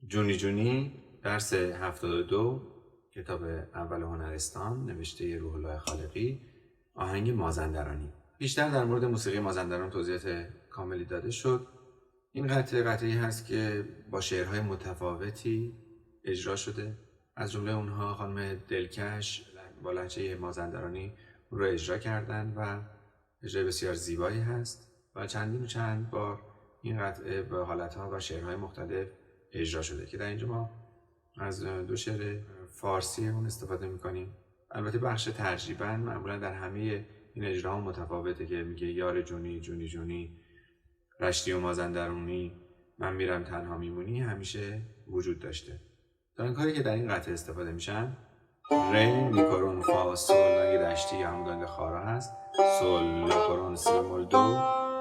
جونی جونی درس 72 کتاب اول هنرستان نوشته روح الله خالقی آهنگ مازندرانی. بیشتر در مورد موسیقی مازندران توضیحات کاملی داده شد. این قطعه‌ای هست که با شعرهای متفاوتی اجرا شده. از جمله اونها خانم دلکش با لهجه مازندرانی اون رو اجرا کردن و اجرای بسیار زیبایی هست و چند بار این قطعه به حالتها و شعرهای مختلف اجرا شده که در اینجا ما از دو شعر فارسی اون استفاده میکنیم. البته بخش ترجیباً معمولا در همه این اجراها متفاوته که میگه یار جونی جونی جونی رشتی و مازندرانی من میرم تنها میمونی همیشه وجود داشته. دانکاری که در این قطعه استفاده میشن ری میکرون فا سول دانگ دشتی همون خارا هست، سول لاکرون سی بمول دو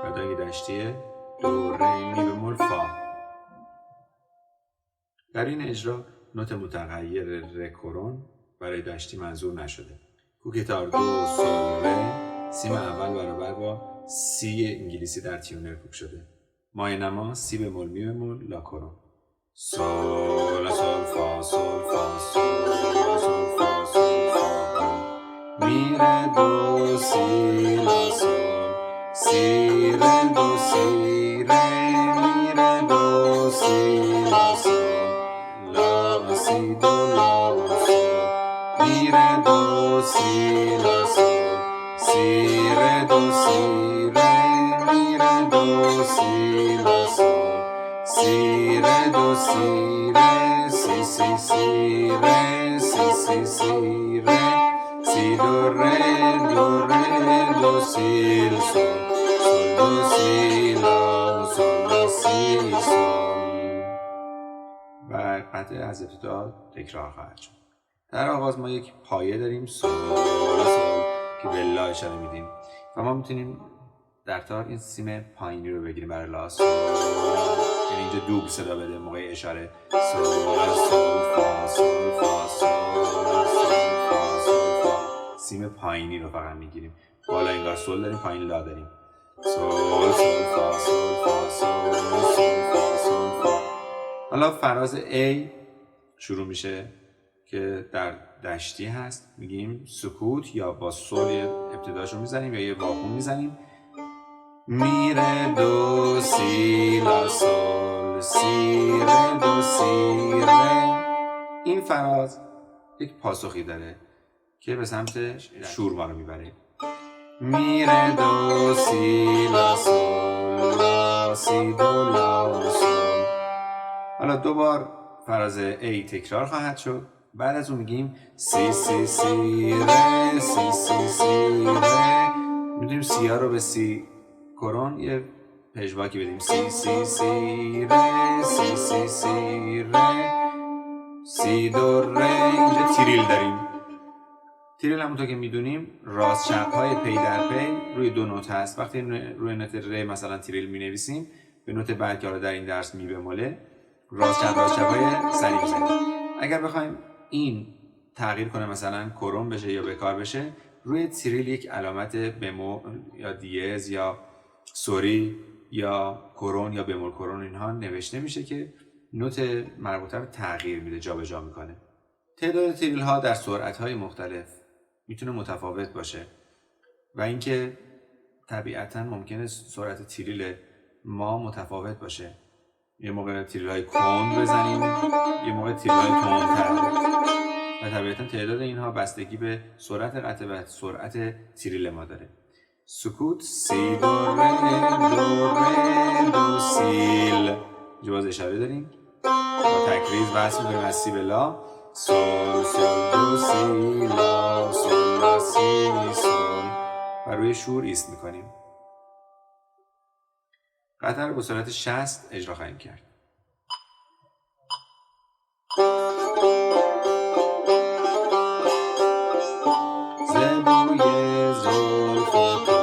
و دانگ دشتی دو ری می بمول فا. در این اجرا نوت متغیر رکورون برای دشتی منظور نشده. کوکتار دو سول ره سیم اول برابر با سی انگلیسی در تیونر کوک شده. مای نما سی بمول می بمول لاکرون سول سول فا سول فا سول سول فا سول فا می ره دو سی لا سول سی ره دو سی ره می ره دو سی لا سول لا سی دو لا سول می ره دو سی لا سول سی ره دو سی ره می ره دو سی لا سول سی ره دو سی ره سی سی سی ره سی سی سی ره سی دو ره دو سی سول سول دو سی لا سول لا سی سول. و قطعه از ابتدا تکرار خواهد شد. در آغاز ما یک پایه داریم سول سول که به لا اشاره میدیم و ما میتونیم در تار این سیم پایینی رو بگیریم برای لا سول، یعنی اینجا دوبل صدا بده موقع اشاره سول سول فا سول فا سول سول فا سول فا. سیم پایینی رو فقط میگیریم، بالا انگار سول داریم پایین لا داریم سول سول فا سول فا سول سول فا سول فا. حالا فراز A شروع میشه که در دشتی هست، میگیم سکوت یا با سول ابتداش رو میزنیم یا یه واخون میزنیم می ره دو سی لا سول سی ره دو سی ره. این فراز یک پاسخی داره که به سمت شور ما رو میبره می ره دو سی لا سول لا سی دو لا سول. حالا دوبار فراز A تکرار خواهد شد. بعد از اون میگیم سی سی سی ره سی سی سی ره. میدونیم سی ها رو به سی کرون یه پژواکی بدیم سی سی سی ره سی سی سی ره سی دو ره. اینجا تریل داریم. تریل همونطور که میدونیم راست چپ های پی در پی روی دو نوت هست. وقتی روی نوت ره مثلا تریل می نویسیم به نوت بعد که در این درس می بموله راست چپ های سری میزنیم. اگر بخوایم این تغییر کنه مثلا کرون بشه یا بکار بشه روی تریل یک علامت بمول یا دیز یا سوری یا کرون یا بمول کرون اینها نوشته میشه که نوت مربوطه رو تغییر میده، جابجا میکنه. تعداد تریل ها در سرعت های مختلف میتونه متفاوت باشه و اینکه طبیعتاً ممکنه سرعت تریل ما متفاوت باشه. یه موقع تریل های کند بزنیم، یه موقع تریل های تندتر و طبیعتاً تعداد اینها بستگی به سرعت قطعه و سرعت تریل ما داره. سکوت سی دو ره دو سیل. جواز اشاره داریم با تکریز وصل می‌کنیم از سی به لا سول سول دو سی لا سول لا سی سول و روی شور ایست می‌کنیم. قطعه رو با سرعت 60 اجرا خواهیم کرد. زبوی زلف تو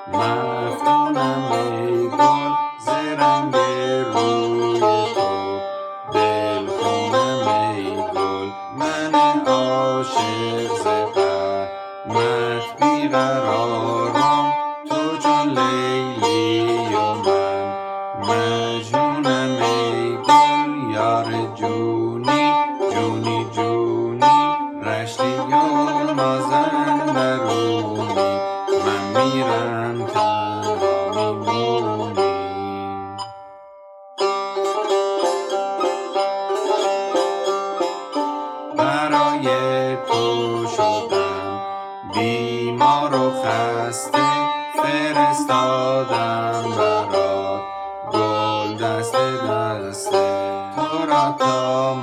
مفتونم ای گل ز رنگ روی تو دل خونم ای گل من عاشق ز قدمت بیقرارم تو چون لیلی و من مجنونم دسته دسته تو را تا